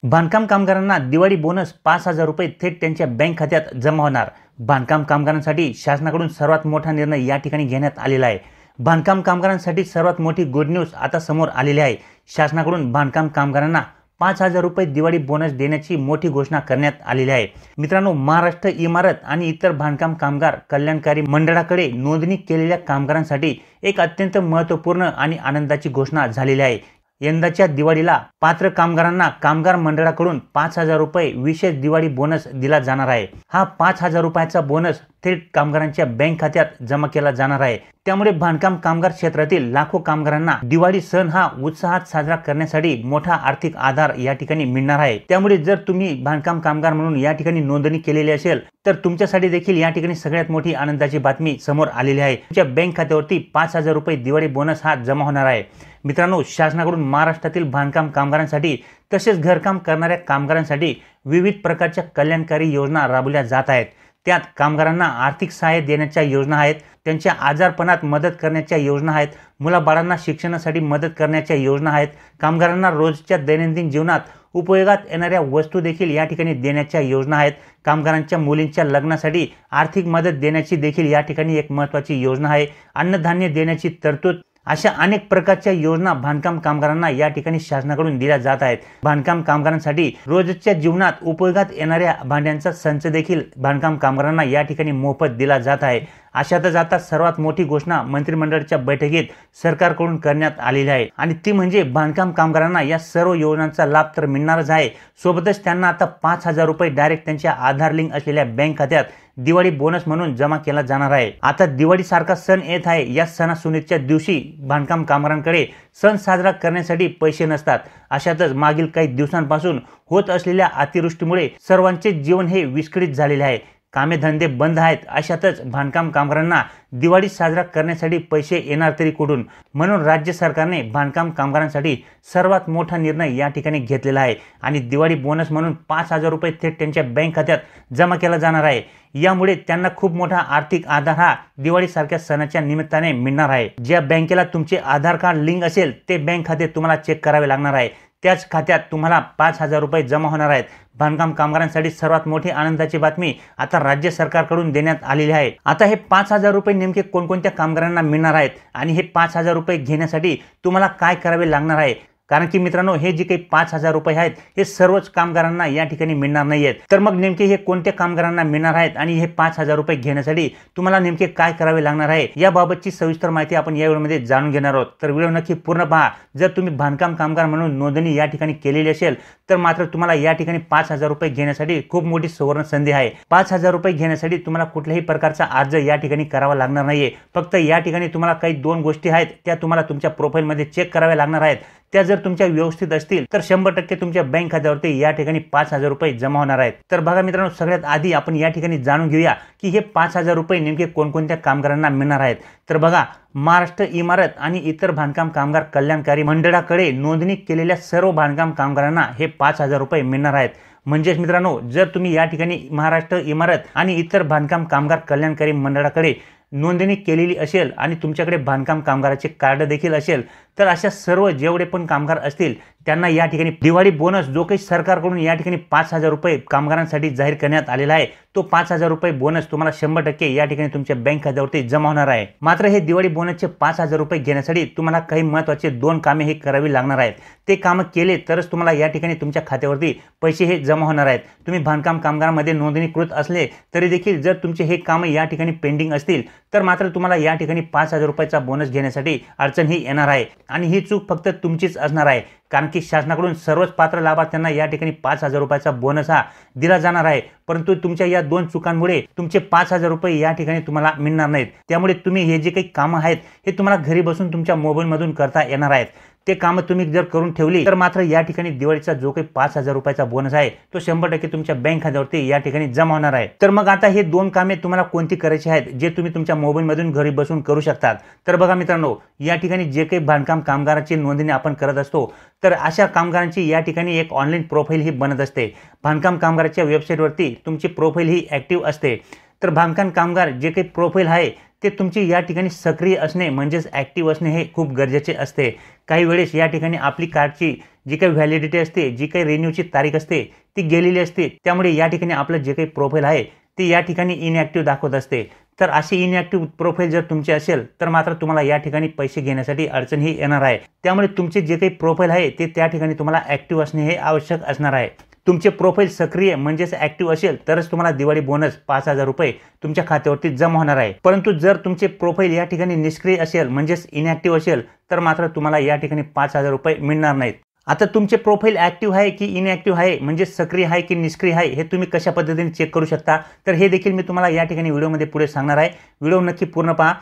बांधकाम कामगारांना दिवाळी बोनस 5,000 रुपये थेट त्यांच्या बँक खात्यात जमा होणार। बांधकाम कामगारांसाठी शासनाकडून सर्वात मोठा निर्णय या ठिकाणी घेण्यात आलेला आहे। बांधकाम कामगारांसाठी सर्वात मोठी गुड न्यूज आता समोर आलेली आहे। शासनाकडून बांधकाम कामगारांना 5,000 रुपये दिवाळी बोनस देण्याची मोठी घोषणा करण्यात आलेली आहे। मित्रांनो, महाराष्ट्र इमारत आणि इतर बांधकाम कामगार कल्याणकारी मंडळाकडे नोंदणी केलेल्या कामगारांसाठी एक अत्यंत महत्त्वपूर्ण आणि आनंदाची घोषणा झालेली आहे। यंदाच्या दिवाळीला पात्र कामगारांना कामगार मंडळाकडून 5,000 रुपये विशेष दिवाळी बोनस दिला जाणार आहे। हा 5,000 रुपयाचा बोनस थेट कामगारांच्या बँक खात्यात जमा केला जाणार आहे। त्यामुळे बांधकाम कामगार क्षेत्रातील लाखो कामगारांना दिवाळी सण हा उत्साहात साजरा करण्यासाठी मोठा आर्थिक आधार या ठिकाणी मिळणार आहे। त्यामुळे जर तुम्ही बांधकाम कामगार म्हणून या ठिकाणी नोंदणी केलेली असेल तर तुमच्यासाठी देखील या ठिकाणी सगळ्यात मोठी आनंदाची बातमी समोर आलेली आहे। तुमच्या बँक खात्यावरती 5,000 रुपये दिवाळी बोनस हा जमा होणार आहे। मित्रांनो, शासनाकडून महाराष्ट्रातील बांधकाम कामगारांसाठी तसेच घरकाम करणाऱ्या कामगारांसाठी विविध प्रकारच्या कल्याणकारी योजना राबवल्या जात आहेत। त्यात कामगारांना आर्थिक सहाय्य देण्याच्या योजना आहेत, त्यांच्या आजारपणात मदत करण्याच्या योजना आहेत, मुलाबाळांना शिक्षणासाठी मदत करण्याच्या योजना आहेत, कामगारांना रोजच्या दैनंदिन जीवनात उपयोगात येणाऱ्या वस्तू देखील या ठिकाणी देण्याच्या योजना आहेत, कामगारांच्या मुलींच्या लग्नासाठी आर्थिक मदत देण्याची देखील या ठिकाणी एक महत्त्वाची योजना आहे, अन्नधान्य देण्याची तरतूद, अशा अनेक प्रकारच्या योजना बांधकाम कामगारांना या ठिकाणी शासनाकडून दिल्या जात आहेत। बांधकाम कामगारांसाठी रोजच्या जीवनात उपयोगात येणाऱ्या भांड्यांचा संच देखील बांधकाम कामगारांना या ठिकाणी मोफत दिला जात आहे। अशातच आता सर्वात मोठी घोषणा मंत्रिमंडळाच्या बैठकीत सरकारकडून करण्यात आलेली आहे आणि ती म्हणजे बांधकाम कामगारांना या सर्व योजनांचा लाभ तर मिळणारच आहे, सोबतच त्यांना आता 5,000 रुपये डायरेक्ट त्यांच्या आधार लिंक असलेल्या बँक खात्यात दिवाळी बोनस म्हणून जमा केला जाणार आहे। आता दिवाळी सारखा सण येत आहे। या सणासुदीच्या दिवशी बांधकाम कामगारांकडे सण साजरा करण्यासाठी पैसे नसतात। अशातच मागील काही दिवसांपासून होत असलेल्या अतिवृष्टीमुळे सर्वांचे जीवन हे विस्कळीत झालेले आहे। कामे धंदे बंद आहेत। अशातच बांधकाम कामगारांना दिवाळी साजरा करण्यासाठी पैसे येणार तरी कुठून, म्हणून राज्य सरकारने बांधकाम कामगारांसाठी सर्वात मोठा निर्णय या ठिकाणी घेतलेला आहे आणि दिवाळी बोनस म्हणून 5,000 रुपये थेट त्यांच्या बँक खात्यात जमा केला जाणार आहे। यामुळे त्यांना खूप मोठा आर्थिक आधार हा दिवाळी सारख्या सणाच्या निमित्ताने मिळणार आहे। ज्या बँकेला तुमचे आधार कार्ड लिंक असेल ते बँक खाते तुम्हाला चेक करावे लागणार आहे। त्याच खात्यात तुम्हाला 5,000 रुपये जमा होणार आहेत। बांधकाम कामगारांसाठी सर्वात मोठी आनंदाची बातमी आता राज्य सरकारकडून देण्यात आलेली आहे। आता हे 5,000 रुपये नेमके कोणकोणत्या कामगारांना मिळणार आहेत आणि हे 5,000 रुपये घेण्यासाठी तुम्हाला काय करावे लागणार आहे, कारण की मित्रांनो, हे जे काही 5,000 रुपये आहेत हे सर्वच कामगारांना या ठिकाणी मिळणार नाहीयेत। तर मग नेमके हे कोणत्या कामगारांना मिळणार आहेत आणि हे 5,000 रुपये घेण्यासाठी तुम्हाला नेमके काय करावे लागणार आहे, याबाबतची सविस्तर माहिती आपण या व्हिडिओमध्ये जाणून घेणार आहोत। तर व्हिडिओ नक्की पूर्ण पहा। जर तुम्ही बांधकाम कामगार म्हणून नोंदणी या ठिकाणी केलेली असेल तर मात्र तुम्हाला या ठिकाणी 5,000 रुपये घेण्यासाठी खूप मोठी सुवर्ण संधी आहे। 5,000 रुपये घेण्यासाठी तुम्हाला कुठल्याही प्रकारचा अर्ज या ठिकाणी करावा लागणार नाहीये। फक्त या ठिकाणी तुम्हाला काही 2 गोष्टी आहेत त्या तुम्हाला तुमच्या प्रोफाईलमध्ये चेक कराव्या लागणार आहेत। त्या जर तुमच्या व्यवस्थित असतील तर 100% तुमच्या बँक खात्यावरती या ठिकाणी 5,000 रुपये जमा होणार आहेत। तर बघा मित्रांनो, सगळ्यात आधी आपण या ठिकाणी जाणून घेऊया की हे 5,000 रुपये नेमके कोणकोणत्या कामगारांना मिळणार आहेत। तर बघा, महाराष्ट्र इमारत आणि इतर बांधकाम कामगार कल्याणकारी मंडळाकडे नोंदणी केलेल्या सर्व बांधकाम कामगारांना हे 5,000 रुपये मिळणार आहेत। म्हणजेच मित्रांनो, जर तुम्ही या ठिकाणी महाराष्ट्र इमारत आणि इतर बांधकाम कामगार कल्याणकारी मंडळाकडे नोंदणी केलेली असेल आणि तुमच्याकडे बांधकाम कामगाराचे कार्ड देखील असेल तर अशा सर्व जेवढे पण कामगार असतील त्यांना या ठिकाणी दिवाळी बोनस जो काही सरकारकडून या ठिकाणी 5,000 रुपये कामगारांसाठी जाहीर करण्यात आलेला आहे, तो 5,000 रुपये बोनस तुम्हाला 100% या ठिकाणी तुमच्या बँक खात्यावरती जमा होणार आहे। मात्र हे दिवाळी बोनसचे 5,000 रुपये घेण्यासाठी तुम्हाला काही महत्त्वाचे 2 कामे हे करावी लागणार आहेत। ते काम केले तरच तुम्हाला या ठिकाणी तुमच्या खात्यावरती पैसे हे जमा होणार आहेत। तुम्ही बांधकाम कामगारांमध्ये नोंदणीकृत असले तरी देखील जर तुमचे हे काम या ठिकाणी पेंडिंग असतील तर मात्र तुम्हाला या ठिकाणी 5,000 रुपयाचा बोनस घेण्यासाठी अडचण ही येणार आहे आणि ही चूक फक्त तुमचीच असणार आहे, कारण की शासनाकडून सर्वच पात्र लाभार्थ्यांना या ठिकाणी 5,000 रुपयाचा बोनस हा दिला जाणार आहे। परंतु तुमच्या या 2 चुकांमुळे तुमचे 5,000 रुपये या ठिकाणी तुम्हाला मिळणार नाहीत। त्यामुळे तुम्ही हे जे काही कामं आहेत हे तुम्हाला घरी बसून तुमच्या मोबाईलमधून करता येणार आहेत। ते कामं तुम्ही जर करून ठेवली तर मात्र या ठिकाणी दिवाळीचा जो काही 5,000 रुपयाचा बोनस आहे तो 100% तुमच्या बँक खात्यावरती या ठिकाणी जमा होणार आहे। तर मग आता हे 2 कामे तुम्हाला कोणती करायची आहेत जे तुम्ही तुमच्या मोबाईलमधून घरी बसून करू शकतात। तर बघा मित्रांनो, या ठिकाणी जे काही बांधकाम कामगाराची नोंदणी आपण करत असतो तर अशा कामगारांची या ठिकाणी एक ऑनलाईन प्रोफाईल ही बनत असते। बांधकाम कामगाराच्या वेबसाईटवरती तुमची प्रोफाईल ही ॲक्टिव्ह असते। तर बांधकाम कामगार जे काही प्रोफाईल आहे ते तुमची या ठिकाणी सक्रिय असणे म्हणजेच ॲक्टिव्ह असणे हे खूप गरजेचे असते। काही वेळेस या ठिकाणी आपली कार्डची जी काही व्हॅलिडिटी असते, जी काही रिन्यूची तारीख असते ती गेलेली असते, त्यामुळे या ठिकाणी आपलं जे काही प्रोफाईल आहे ते या ठिकाणी इनॲक्टिव्ह दाखवत असते। तर अशी इनॲक्टिव्ह प्रोफाईल जर तुमची असेल तर मात्र तुम्हाला या ठिकाणी पैसे घेण्यासाठी अडचणही येणार आहे। त्यामुळे तुमचे जे काही प्रोफाईल आहे ते त्या ठिकाणी तुम्हाला ॲक्टिव्ह असणे हे आवश्यक असणार आहे। तुमचे प्रोफाईल सक्रिय म्हणजेच ॲक्टिव्ह असेल तरच तुम्हाला दिवाळी बोनस 5,000 रुपये तुमच्या खात्यावरती जमा होणार आहे। परंतु जर तुमचे प्रोफाईल या ठिकाणी निष्क्रिय असेल म्हणजेच इनॲक्टिव्ह असेल तर मात्र तुम्हाला या ठिकाणी 5,000 रुपये मिळणार नाहीत। आता तुमचे प्रोफाईल ॲक्टिव्ह आहे की इनॲक्टिव्ह आहे म्हणजे सक्रिय आहे की निष्क्रिय आहे हे तुम्ही कशा पद्धतीने चेक करू शकता तर हे देखील मी तुम्हाला या ठिकाणी व्हिडिओमध्ये पुढे सांगणार आहे। व्हिडिओ नक्की पूर्ण पहा।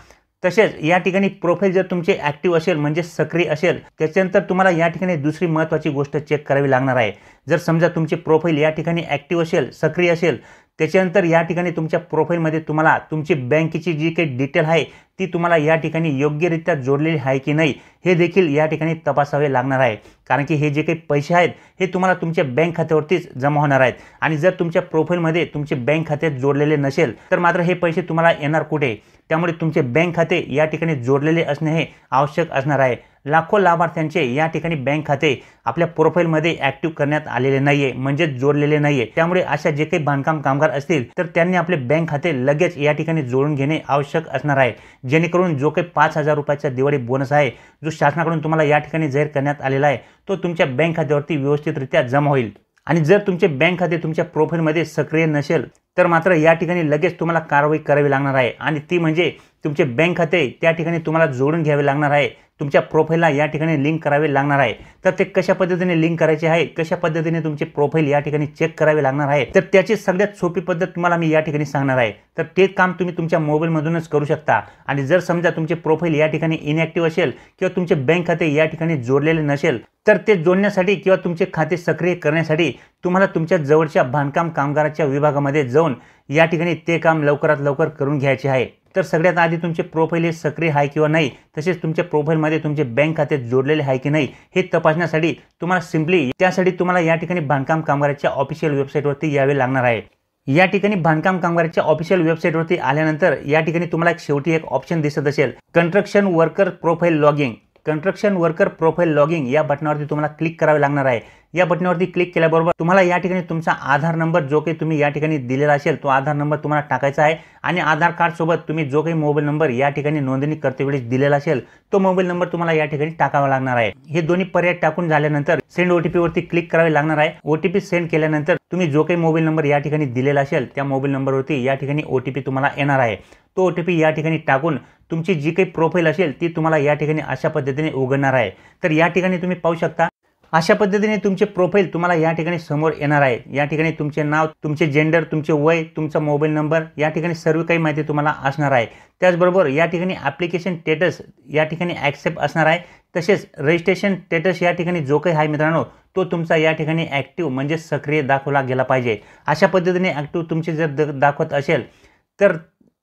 तसेच या ठिकाणी प्रोफाईल जर तुमचे ॲक्टिव्ह असेल म्हणजे सक्रिय असेल त्याच्यानंतर तुम्हाला या ठिकाणी दुसरी महत्त्वाची गोष्ट चेक करावी लागणार आहे। जर समजा तुमचे प्रोफाईल या ठिकाणी ॲक्टिव्ह असेल, सक्रिय असेल, त्याच्यानंतर या ठिकाणी तुमच्या प्रोफाईलमध्ये तुम्हाला तुमची बँकेची जी काही डिटेल आहे ती तुम्हाला या ठिकाणी योग्यरित्या जोडलेली आहे की नाही हे देखील या ठिकाणी तपासावे लागणार आहे। कारण की हे जे काही पैसे आहेत हे तुम्हाला तुमच्या बँक खात्यावरतीच जमा होणार आहेत आणि जर तुमच्या प्रोफाईलमध्ये तुमचे बँक खाते जोडलेले नसेल तर मात्र हे पैसे तुम्हाला येणार कुठे। त्यामुळे तुमचे बँक खाते या ठिकाणी जोडलेले असणे हे आवश्यक असणार आहे। लाखो लाभार्थ्यांचे या ठिकाणी बँक खाते आपल्या प्रोफाईलमध्ये ॲक्टिव्ह करण्यात आलेले नाहीये म्हणजे जोडलेले नाहीये। त्यामुळे अशा जे काही बांधकाम कामगार असतील तर त्यांनी आपले बँक खाते लगेच या ठिकाणी जोडून घेणे आवश्यक असणार आहे, जेणेकरून जो काही 5,000 रुपयाचा दिवाळी बोनस आहे जो शासनाकडून तुम्हाला या ठिकाणी जाहीर करण्यात आलेला आहे तो तुमच्या बँक खात्यावरती व्यवस्थितरित्या जमा होईल। आणि जर तुमचे बँक खाते तुमच्या प्रोफाईलमध्ये सक्रिय नसेल तर मात्र या ठिकाणी लगेच तुम्हाला कारवाई करावी लागणार आहे आणि ती म्हणजे तुमचे बँक खाते त्या ठिकाणी तुम्हाला जोडून घ्यावे लागणार आहे, तुमच्या प्रोफाईलला या ठिकाणी लिंक करावे लागणार आहे। तर ते कशा पद्धतीने लिंक करायचे आहे, कशा पद्धतीने तुमचे प्रोफाईल या ठिकाणी चेक करावे लागणार आहे तर त्याची सगळ्यात सोपी पद्धत तुम्हाला मी या ठिकाणी सांगणार आहे। तर ते काम तुम्ही तुमच्या मोबाईलमधूनच करू शकता। आणि जर समजा तुमचे प्रोफाईल या ठिकाणी इनॲक्टिव्ह असेल किंवा तुमचे बँक खाते या ठिकाणी जोडलेले नसेल तर ते जोडण्यासाठी किंवा तुमचे खाते सक्रिय करण्यासाठी तुम्हाला तुमच्या जवळच्या बांधकाम कामगाराच्या विभागामध्ये जाऊन या ठिकाणी ते काम लवकरात लवकर करून घ्यायचे आहे। तर सगळ्यात आधी तुमचे प्रोफाईल हे सक्रिय आहे किंवा नाही, तसेच तुमच्या प्रोफाईलमध्ये तुमचे बँक खाते जोडलेले आहे की नाही हे तपासण्यासाठी तुम्हाला सिम्पली त्यासाठी तुम्हाला या ठिकाणी बांधकाम कामगाराच्या ऑफिशियल वेबसाईटवरती यावे लागणार आहे। या ठिकाणी बांधकाम कामगाराच्या ऑफिशियल वेबसाईटवरती आल्यानंतर या ठिकाणी तुम्हाला शेवटी एक ऑप्शन दिसत असेल construction worker profile logging. Construction worker profile logging या बटनावरती तुम्हाला क्लिक करावे लागणार आहे। या बटनावरती क्लिक केल्याबरोबर तुम्हाला या ठिकाणी तुमचा आधार नंबर जो काही तुम्ही या ठिकाणी दिलेला असेल तो आधार नंबर तुम्हाला टाकायचा आहे आणि आधार कार्ड सोबत तुम्ही जो काही मोबाईल नंबर या ठिकाणी नोंदणी करतेवेळी दिलेला असेल तो मोबाईल नंबर तुम्हाला या ठिकाणी टाकावा लागणार आहे। हे दोन्ही पर्याय टाकून झाल्यानंतर सेंड ओटीपी वरती क्लिक करावे लागणार आहे। ओटीपी सेंड केल्यानंतर तुम्ही जो काही मोबाईल नंबर या ठिकाणी दिलेला असेल त्या मोबाईल नंबरवरती या ठिकाणी ओटीपी तुम्हाला येणार आहे। तो ओटीपी या ठिकाणी टाकून तुमची जी काही प्रोफाईल असेल ती तुम्हाला या ठिकाणी अशा पद्धतीने उघडणार आहे। तर या ठिकाणी तुम्ही पाहू शकता अशा पद्धतीने तुमचे प्रोफाईल तुम्हाला या ठिकाणी समोर येणार आहे। या ठिकाणी तुमचे नाव, तुमचे जेंडर, तुमचे वय, तुमचा मोबाईल नंबर या ठिकाणी सर्व काही माहिती तुम्हाला असणार आहे। त्याचबरोबर या ठिकाणी ॲप्लिकेशन स्टेटस या ठिकाणी ॲक्सेप्ट असणार आहे। तसेच रजिस्ट्रेशन स्टेटस या ठिकाणी जो काही आहे मित्रांनो तो तुमचा या ठिकाणी ॲक्टिव्ह म्हणजे सक्रिय दाखवला गेला पाहिजे। अशा पद्धतीने ॲक्टिव्ह तुमचे जर दाखवत असेल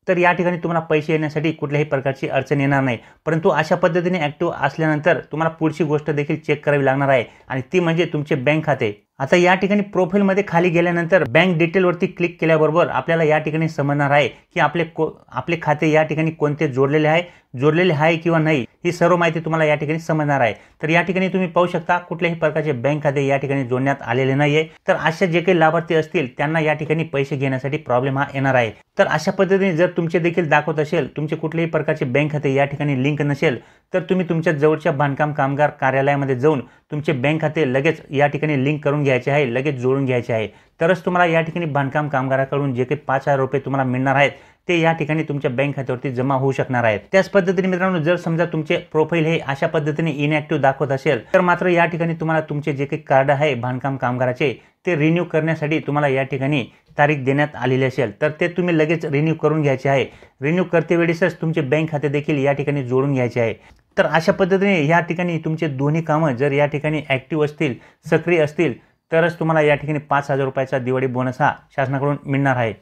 तर या ठिकाणी तुम्हाला पैसे येण्यासाठी कुठल्याही प्रकारची अडचण येणार नाही। परंतु अशा पद्धतीने ॲक्टिव्ह असल्यानंतर तुम्हाला पुढची गोष्ट देखील चेक करावी लागणार आहे आणि ती म्हणजे तुमचे बँक खाते। आता या ठिकाणी प्रोफाईलमध्ये खाली गेल्यानंतर बँक डिटेलवरती क्लिक केल्याबरोबर आपल्याला या ठिकाणी समजणार आहे की आपले खाते या ठिकाणी कोणते जोडलेले आहे किंवा नाही ही सर्व माहिती तुम्हाला या ठिकाणी समजणार आहे। तर या ठिकाणी तुम्ही पाहू शकता कुठल्याही प्रकारचे बँक खाते या ठिकाणी जोडण्यात आलेले नाहीये। तर अशा जे काही लाभार्थी असतील त्यांना या ठिकाणी पैसे घेण्यासाठी प्रॉब्लेम हा येणार आहे। तर अशा पद्धतीने जर तुमचे देखील दाखवत असेल तुमचे कुठलेही प्रकारचे बँक खाते या ठिकाणी लिंक नसेल तर तुम्ही तुमच्या जवळच्या बांधकाम कामगार कार्यालयामध्ये जाऊन तुमचे बँक खाते लगेच या ठिकाणी लिंक करून घ्यायचे आहे, लगेच जोडून घ्यायचे आहे। तरच तुम्हाला या ठिकाणी बांधकाम कामगाराकडून जे काही 5,000 रुपये तुम्हाला मिळणार आहेत ते या ठिकाणी तुमच्या बँक खात्यावरती जमा होऊ शकणार आहेत। त्याच पद्धतीने मित्रांनो जर समजा तुमचे प्रोफाईल हे अशा पद्धतीने इनॲक्टिव्ह दाखवत असेल तर मात्र या ठिकाणी तुम्हाला तुमचे जे काही कार्ड आहे बांधकाम कामगाराचे ते रिन्यू करण्यासाठी तुम्हाला या ठिकाणी तारीख देण्यात आलेली असेल तर ते तुम्ही लगेच रिन्यू करून घ्यायचे आहे। रिन्यू करते वेळेसच तुमचे बँक खाते देखील या ठिकाणी जोडून घ्यायचे आहे। तर अशा पद्धतीने या ठिकाणी तुमचे दोन्ही कामं जर या ठिकाणी ॲक्टिव्ह असतील, सक्रिय असतील तरच तुम्हाला या ठिकाणी 5,000 रुपयाचा दिवाळी बोनस हा शासनाकडून मिळणार आहे।